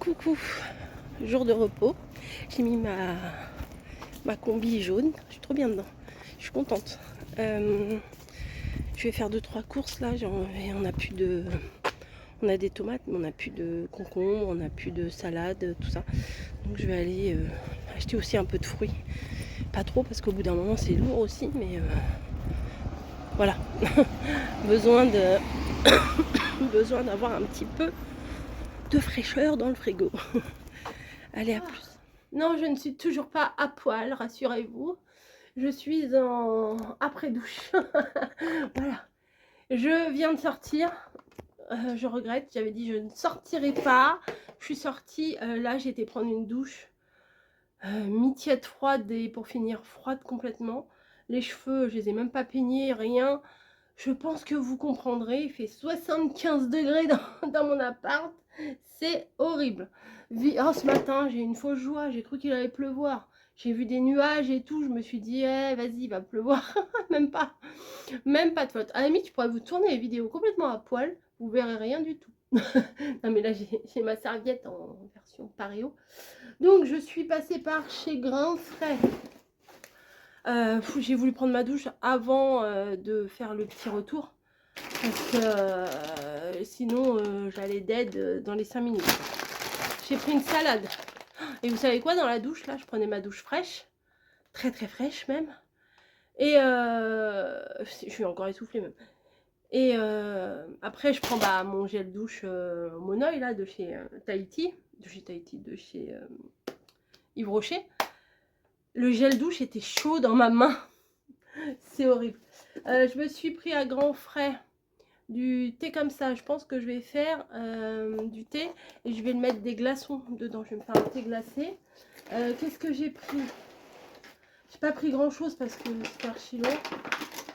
Coucou, jour de repos. J'ai mis ma combi jaune. Je suis trop bien dedans. Je suis contente. Je vais faire 2-3 courses là. On a plus de. On a des tomates, mais on n'a plus de concombres, on n'a plus de salade, tout ça. Donc je vais aller acheter aussi un peu de fruits. Pas trop parce qu'au bout d'un moment c'est lourd aussi, mais voilà. besoin d'avoir un petit peu de fraîcheur dans le frigo. Allez, à plus. Non, je ne suis toujours pas à poil, rassurez-vous. Je suis en après-douche. Voilà. Je viens de sortir. Je regrette, j'avais dit je ne sortirai pas. Je suis sortie, là j'ai été prendre une douche. Mi-tiède froide et pour finir froide complètement. Les cheveux, je les ai même pas peignés, rien. Je pense que vous comprendrez, il fait 75 degrés dans mon appart. C'est horrible. Oh, ce matin, j'ai eu une fausse joie, j'ai cru qu'il allait pleuvoir. J'ai vu des nuages et tout, je me suis dit, eh, vas-y, il va pleuvoir. Même pas de faute. À la limite, je pourrais vous tourner les vidéos complètement à poil, vous verrez rien du tout. Non mais là, j'ai ma serviette en version pareo. Donc, je suis passée par chez Grain Frais. J'ai voulu prendre ma douche avant de faire le petit retour. Parce que sinon, j'allais dead dans les 5 minutes. J'ai pris une salade. Et vous savez quoi, dans la douche, là, je prenais ma douche fraîche. Très très fraîche même. Et je suis encore essoufflée même. Et après, je prends mon gel douche Monoï, là, de chez Tahiti. De chez Yves Rocher. Le gel douche était chaud dans ma main. C'est horrible. Je me suis pris à grands frais du thé comme ça. Je pense que je vais faire du thé et je vais le mettre des glaçons dedans. Je vais me faire un thé glacé. Qu'est-ce que j'ai pris? J'ai pas pris grand chose parce que c'est archi long.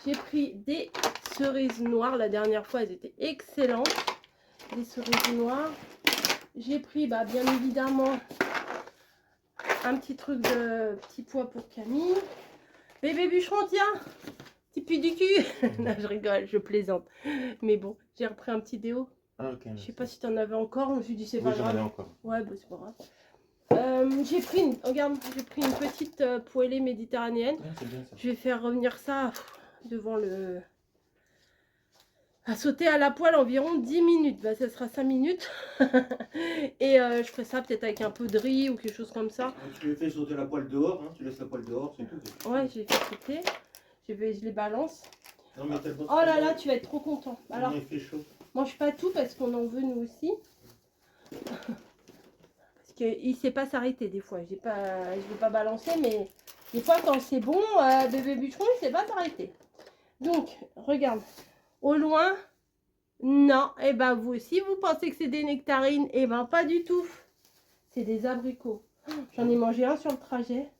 J'ai pris des cerises noires. La dernière fois, elles étaient excellentes. Des cerises noires. J'ai pris, bien évidemment, un petit truc de petit pois pour Camille. Bébé bûcheron, tiens, petit puits du cul. Non, je rigole, je plaisante. Mais bon, j'ai repris un petit déo. Ah, ok. Je sais pas si tu en avais encore. Je me suis dit, c'est oui, pas j'en grave. avais encore. Ouais, c'est pas grave. J'ai pris une, regarde, j'ai pris une petite poêlée méditerranéenne. Ah, c'est bien ça. Je vais faire revenir ça devant le... à sauter à la poêle environ 10 minutes. Ça sera 5 minutes. Et je ferai ça peut-être avec un peu de riz ou quelque chose comme ça. Tu fais sauter la poêle dehors, hein, tu laisses la poêle dehors, c'est tout. Ouais, je vais faire sauter. Je les balance. Non, mais Oh là là, tu vas être trop content. Alors, il fait chaud. mange pas tout parce qu'on en veut nous aussi. Parce qu'il sait pas s'arrêter des fois. Je vais pas balancer, mais des fois quand c'est bon, bébé bûcheron, il sait pas s'arrêter. Donc, regarde. Au loin, non. Et vous aussi, vous pensez que c'est des nectarines? Et pas du tout. C'est des abricots. J'en ai mangé un sur le trajet.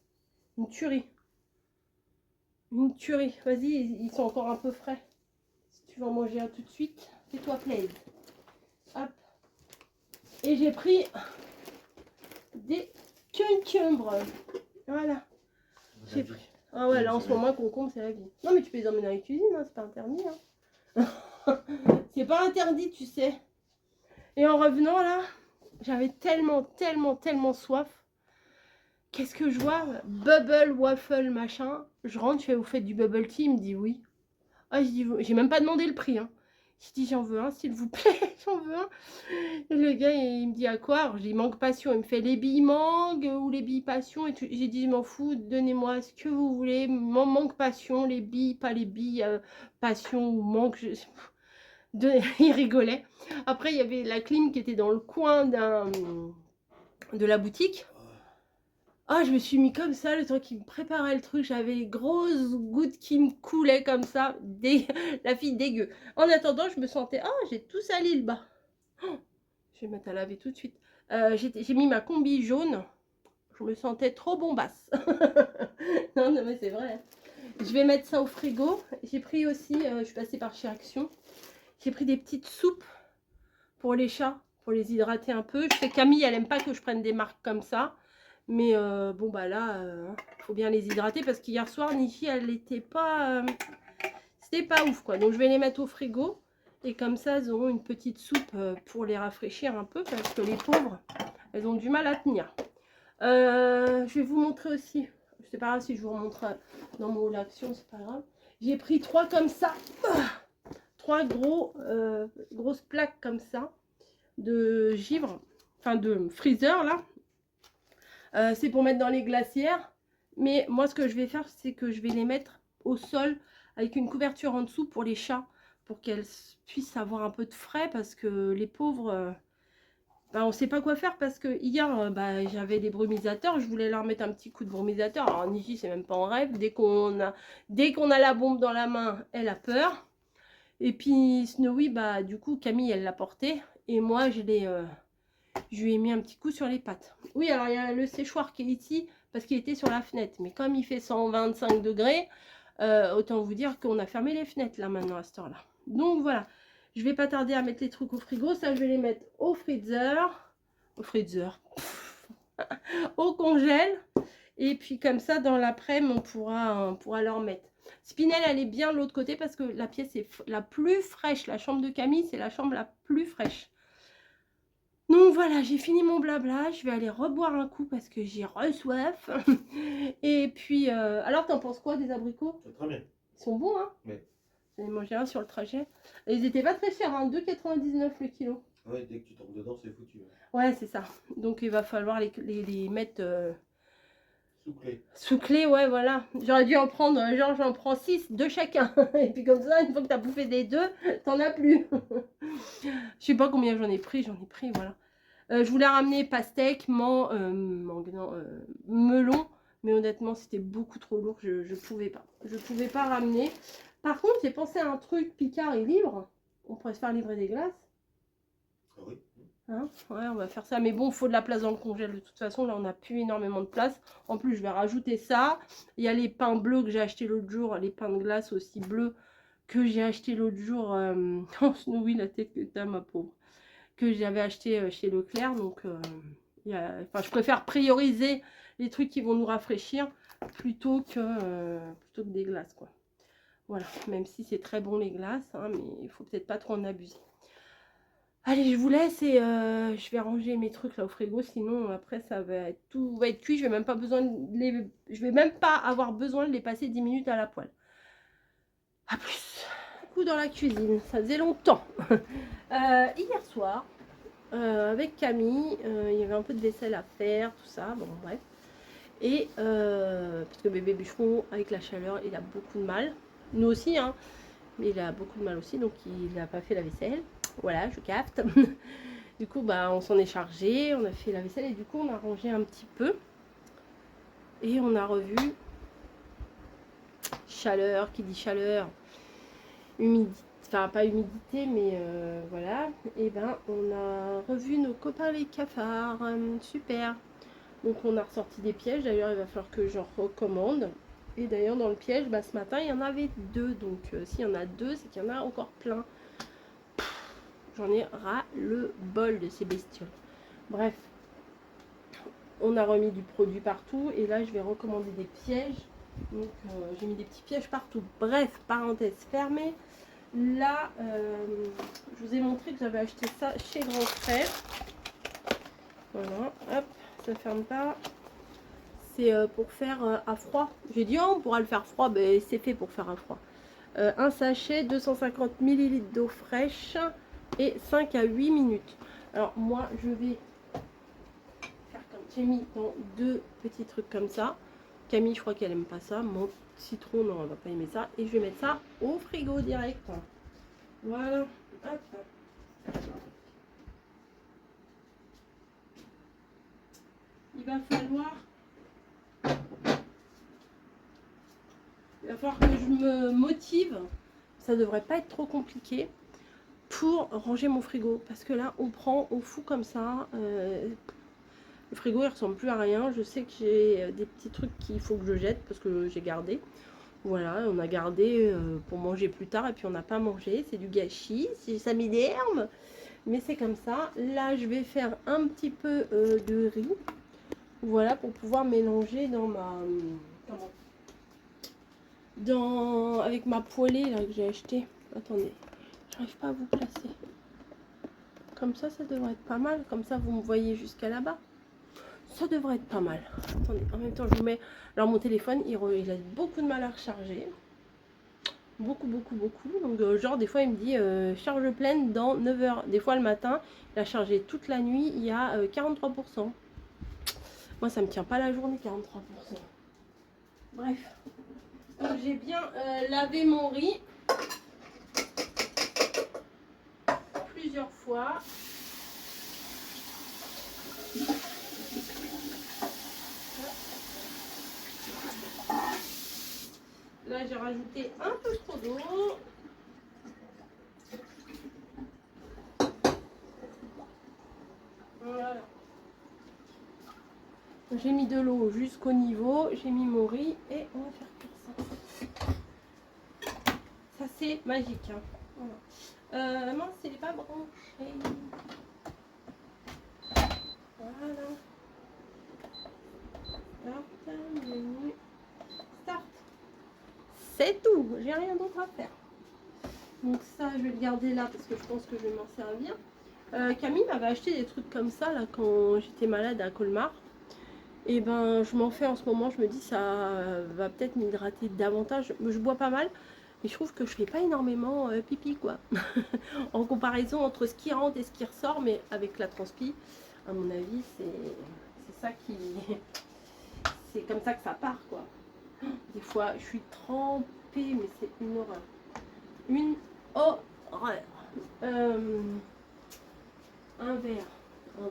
Une tuerie. Une tuerie. Vas-y, ils sont encore un peu frais. Si tu veux en manger un tout de suite, fais-toi plaisir. Hop. Et j'ai pris des concombres. Voilà. J'ai pris. Ah ouais, là en ce moment, concombre, c'est la vie. Non, mais tu peux les emmener dans les cuisines, hein, c'est pas interdit. Hein. C'est pas interdit, tu sais. Et en revenant là, j'avais tellement soif. Qu'est-ce que je vois? Bubble waffle machin. Je rentre, je fais, vous faites du bubble tea? Il me dit oui. Ah, je dis, j'ai même pas demandé le prix. Hein. Je dis, j'en veux un, s'il vous plaît, j'en veux un. Et le gars, il me dit à quoi? Alors, je dis, mangue passion. Il me fait les billes mangue ou les billes passion. Et j'ai dit, je m'en fous, donnez-moi ce que vous voulez. Mangue passion, les billes, pas les billes passion ou mangue. Il rigolait. Après, il y avait la clim qui était dans le coin de la boutique. Ah, je me suis mis comme ça, le temps qu'il me préparait le truc, j'avais les grosses gouttes qui me coulaient comme ça, la fille dégueu. En attendant, je me sentais, j'ai tout sali le bas. Oh, je vais mettre à laver tout de suite. J'ai mis ma combi jaune, je me sentais trop bombasse. non, mais c'est vrai. Je vais mettre ça au frigo. J'ai pris aussi, je suis passée par chez Action, j'ai pris des petites soupes pour les chats, pour les hydrater un peu. Je sais Camille, elle aime pas que je prenne des marques comme ça. Mais bon là, faut bien les hydrater parce qu'hier soir, Nichi, elle n'était pas... c'était pas ouf quoi. Donc je vais les mettre au frigo. Et comme ça, elles auront une petite soupe pour les rafraîchir un peu. Parce que les pauvres, elles ont du mal à tenir. Je vais vous montrer aussi, c'est pas grave si je vous remontre dans mon haul action, c'est pas grave. J'ai pris 3 comme ça, 3 grosses plaques comme ça de givre, enfin de freezer là. C'est pour mettre dans les glacières, mais moi ce que je vais faire, c'est que je vais les mettre au sol avec une couverture en dessous pour les chats, pour qu'elles puissent avoir un peu de frais, parce que les pauvres, bah, on ne sait pas quoi faire, parce que hier j'avais des brumisateurs, je voulais leur mettre un petit coup de brumisateur. Alors Niji, c'est même pas en rêve, dès qu'on a la bombe dans la main, elle a peur. Et puis Snowy, bah du coup Camille elle l'a porté, et moi je lui ai mis un petit coup sur les pattes. Oui, alors il y a le séchoir qui est ici parce qu'il était sur la fenêtre, mais comme il fait 125 degrés, autant vous dire qu'on a fermé les fenêtres là maintenant à cette heure là. Donc voilà, je vais pas tarder à mettre les trucs au frigo. Ça je vais les mettre au freezer, au congèle, et puis comme ça dans l'après-midi on pourra leur mettre. Spinel elle est bien de l'autre côté parce que la pièce est la plus fraîche. La chambre de Camille c'est la chambre la plus fraîche. Donc voilà, j'ai fini mon blabla, je vais aller reboire un coup parce que j'ai re-soif. Et puis, alors t'en penses quoi des abricots? C'est très bien. Ils sont bons, hein? Oui. J'en ai mangé un sur le trajet. Et ils étaient pas très chers, hein, 2,99 le kilo. Ouais, dès que tu tombes dedans, c'est foutu. Ouais, c'est ça. Donc il va falloir les mettre Sous clé. sous clé, ouais, voilà. J'aurais dû en prendre, genre j'en prends 6, 2 chacun. Et puis comme ça, une fois que t'as bouffé des 2, t'en as plus. Je sais pas combien j'en ai pris, voilà. Je voulais ramener pastèque, melon, mais honnêtement c'était beaucoup trop lourd, je pouvais pas. Je pouvais pas ramener. Par contre, j'ai pensé à un truc, Picard est libre. On pourrait se faire livrer des glaces. Ah oui. Hein, ouais, on va faire ça. Mais bon, il faut de la place dans le congèle. De toute façon, là, on n'a plus énormément de place. En plus, je vais rajouter ça. Il y a les pains bleus que j'ai acheté l'autre jour. Les pains de glace aussi bleus que j'ai acheté l'autre jour. Oh, Snowy, la tête que t'as, ma pauvre. Que j'avais acheté chez Leclerc. Donc, je préfère prioriser les trucs qui vont nous rafraîchir plutôt que des glaces, quoi. Voilà, même si c'est très bon les glaces, hein, mais il faut peut-être pas trop en abuser. Allez, je vous laisse et je vais ranger mes trucs là au frigo, sinon après tout va être cuit. Je vais même pas avoir besoin de les passer 10 minutes à la poêle. A plus. Coup dans la cuisine, ça faisait longtemps. Hier soir, avec Camille, il y avait un peu de vaisselle à faire, tout ça, bon bref. Et parce que bébé bûcheron, avec la chaleur, il a beaucoup de mal. Nous aussi, hein, mais il a beaucoup de mal aussi, donc il n'a pas fait la vaisselle. Voilà, je capte. Du coup, bah, on s'en est chargé, on a fait la vaisselle et du coup, on a rangé un petit peu. Et on a revu chaleur, qui dit chaleur, humidité, enfin pas humidité, mais voilà. Et ben, on a revu nos copains les cafards, super. Donc, on a ressorti des pièges. D'ailleurs, il va falloir que j'en recommande. Et d'ailleurs, dans le piège, bah, ce matin, il y en avait 2. Donc, s'il y en a 2, c'est qu'il y en a encore plein. J'en ai ras le bol de ces bestioles. Bref, on a remis du produit partout. Et là, je vais recommander des pièges. Donc, j'ai mis des petits pièges partout. Bref, parenthèse fermée. Là, je vous ai montré que j'avais acheté ça chez Grand Frère. Voilà, hop, ça ferme pas. C'est pour faire à froid. J'ai dit, oh, on pourra le faire froid. Ben, c'est fait pour faire à froid. Un sachet, 250 ml d'eau fraîche. Et 5 à 8 minutes. Alors moi je vais faire comme j'ai mis dans 2 petits trucs comme ça. Camille, je crois qu'elle aime pas ça. Mon citron, non, elle va pas aimer ça. Et je vais mettre ça au frigo direct. Voilà. Hop. Il va falloir que je me motive. Ça devrait pas être trop compliqué pour ranger mon frigo, parce que là on prend au fou comme ça. Le frigo il ressemble plus à rien. Je sais que j'ai des petits trucs qu'il faut que je jette parce que j'ai gardé. Voilà, on a gardé pour manger plus tard et puis on n'a pas mangé. C'est du gâchis, ça m'énerve, mais c'est comme ça. Là je vais faire un petit peu de riz, voilà, pour pouvoir mélanger dans avec ma poêlée là que j'ai acheté. Attendez, j'arrive pas à vous placer. Comme ça devrait être pas mal. Comme ça, vous me voyez jusqu'à là-bas. Ça devrait être pas mal. Attendez, en même temps, je vous mets... Alors, mon téléphone, il a beaucoup de mal à recharger. Beaucoup. Donc, genre, des fois, il me dit charge pleine dans 9 heures. Des fois, le matin, il a chargé toute la nuit, il y a 43%. Moi, ça me tient pas la journée, 43%. Bref. Donc, j'ai bien lavé mon riz plusieurs fois. Là, j'ai rajouté un peu trop d'eau. Voilà. J'ai mis de l'eau jusqu'au niveau. J'ai mis mon riz et on va faire comme ça. Ça, c'est magique. Hein. Voilà. Mince, il n'est pas branché. Voilà. Start, menu. Start. C'est tout. J'ai rien d'autre à faire. Donc ça, je vais le garder là parce que je pense que je vais m'en servir. Camille m'avait acheté des trucs comme ça là quand j'étais malade à Colmar. Et ben je m'en fais en ce moment. Je me dis ça va peut-être m'hydrater davantage. Je bois pas mal, mais je trouve que je fais pas énormément pipi quoi. En comparaison entre ce qui rentre et ce qui ressort, mais avec la transpi, à mon avis, c'est ça qui... C'est comme ça que ça part quoi. Des fois, je suis trempée, mais c'est une horreur. Une horreur. Un verre, un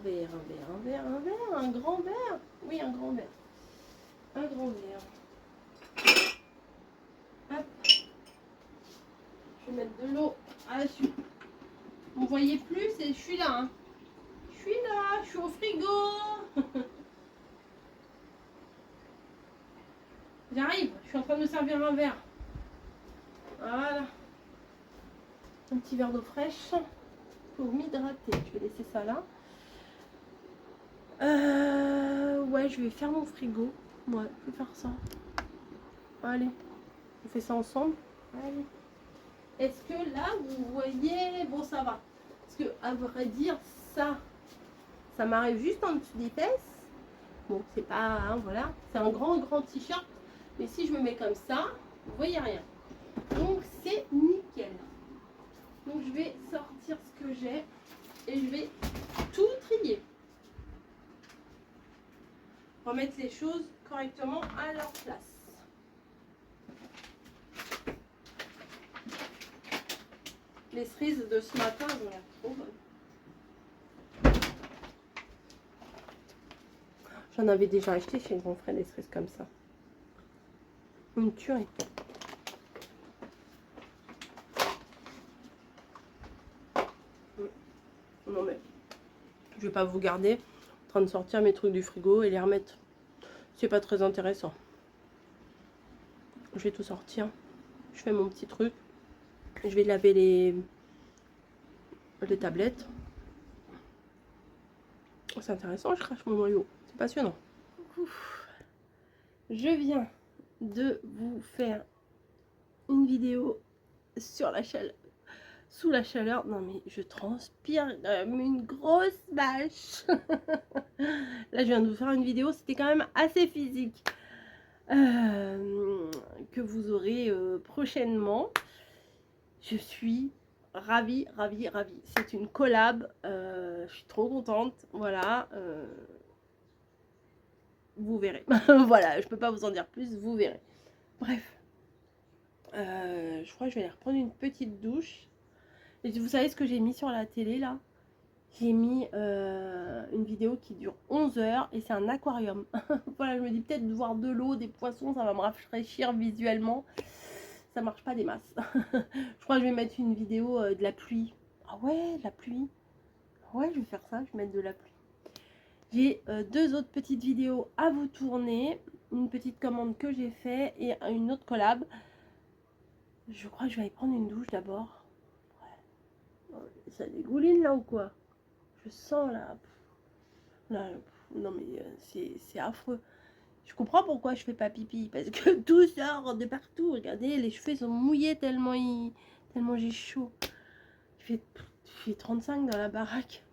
grand verre. Oui, un grand verre. Un grand verre. Hop. Je vais mettre de l'eau à la suite. Vous ne voyez plus, je suis là. Hein. Je suis au frigo. J'arrive, je suis en train de me servir un verre. Voilà. Un petit verre d'eau fraîche pour m'hydrater. Je vais laisser ça là. Ouais, je vais faire mon frigo. Ouais, je vais faire ça. Allez, on fait ça ensemble. Allez. Est-ce que là, vous voyez... Bon, ça va. Parce que, à vrai dire, ça m'arrive juste en dessous des fesses. Bon, c'est pas... Hein, voilà. C'est un grand t-shirt. Mais si je me mets comme ça, vous voyez rien. Donc, c'est nickel. Donc, je vais sortir ce que j'ai. Et je vais tout trier. Remettre les choses correctement à leur place. Les cerises de ce matin, elles ont l'air trop bonnes. J'en avais déjà acheté chez Grand Frère des cerises comme ça. Une tuerie. Non mais, je vais pas vous garder en train de sortir mes trucs du frigo et les remettre. C'est pas très intéressant. Je vais tout sortir. Je fais mon petit truc. Je vais laver les tablettes. C'est intéressant, je crache mon noyau. C'est passionnant. Ouf. Je viens de vous faire une vidéo sur la chaleur. Sous la chaleur. Non mais je transpire comme une grosse vache. Là je viens de vous faire une vidéo. C'était quand même assez physique. Que vous aurez prochainement. Je suis ravie. C'est une collab. Je suis trop contente. Voilà. Vous verrez. Voilà, je peux pas vous en dire plus. Vous verrez. Bref. Je crois que je vais aller reprendre une petite douche. Et vous savez ce que j'ai mis sur la télé là? J'ai mis une vidéo qui dure 11 heures et c'est un aquarium. Voilà, je me dis peut-être de voir de l'eau, des poissons, ça va me rafraîchir visuellement. Ça marche pas des masses. Je crois que je vais mettre une vidéo de la pluie. Ah ouais, de la pluie. Ouais, je vais faire ça, je vais mettre de la pluie. J'ai deux autres petites vidéos à vous tourner. Une petite commande que j'ai fait et une autre collab. Je crois que je vais aller prendre une douche d'abord. Ça dégouline là ou quoi? Je sens là, non mais c'est affreux. Je comprends pourquoi je fais pas pipi, parce que tout sort de partout. Regardez, les cheveux sont mouillés tellement j'ai chaud. fait 35 dans la baraque.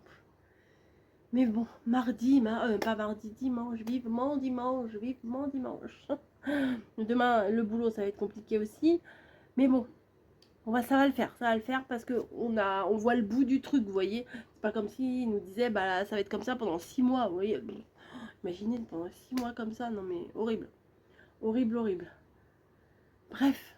Mais bon, mardi, pas mardi, dimanche, vivement dimanche, vivement dimanche. Demain, le boulot, ça va être compliqué aussi. Mais bon, ça va le faire parce que on voit le bout du truc, vous voyez. C'est pas comme s'ils nous disaient, bah ça va être comme ça pendant 6 mois, vous voyez. Imaginez pendant 6 mois comme ça, non mais horrible. Horrible, horrible. Bref,